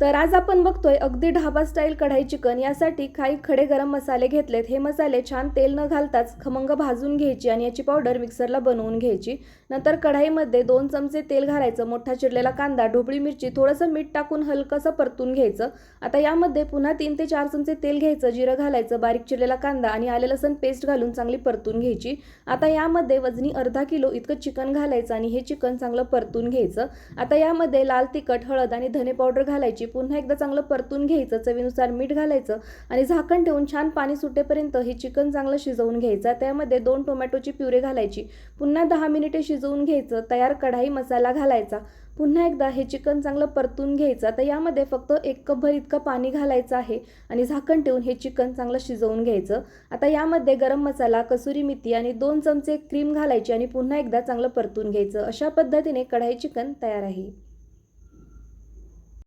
तर आज आपण बघतोय अगदी ढाबा स्टाईल कढाई चिकन. यासाठी काही खडे गरम मसाले घेतलेत. हे मसाले छान तेल न घालताच खमंग भाजून घ्यायची आणि याची पावडर मिक्सरला बनवून घ्यायची. नंतर कढाईमध्ये 2 चमचे तेल घालायचं, मोठा चिरलेला कांदा, ढोबळी मिरची, थोडंसं मीठ टाकून हलकंसं परतून घ्यायचं. आता यामध्ये पुन्हा 3 ते 4 चमचे तेल घ्यायचं, जिरं घालायचं, बारीक चिरलेला कांदा आणि आले लसूण पेस्ट घालून चांगली परतून घ्यायची. आता यामध्ये वजनी अर्धा किलो इतकं चिकन घालायचं आणि हे चिकन चांगलं परतून घ्यायचं. आता यामध्ये लाल तिखट, हळद आणि धने पावडर घालायची. पुन्हा एकदा चांगलं परतून घ्यायचं, चवीनुसार मीठ घालायचं आणि झाकण ठेवून छान पाणी सुटेपर्यंत हे चिकन चांगलं शिजवून घ्यायचं. त्यामध्ये 2 टोमॅटोची प्युरे घालायची. पुन्हा 10 मिनिटे शिजवून घ्यायचं. तयार कढाई मसाला घालायचा. पुन्हा एकदा हे चिकन चांगलं परतून घ्यायचं. आता यामध्ये फक्त 1 कपभर इतकं पाणी घालायचं आहे आणि झाकण ठेवून हे चिकन चांगलं शिजवून घ्यायचं. आता यामध्ये गरम मसाला, कसुरी मेथी आणि 2 चमचे क्रीम घालायची आणि पुन्हा एकदा चांगलं परतून घ्यायचं. अशा पद्धतीने कढाई चिकन तयार आहे.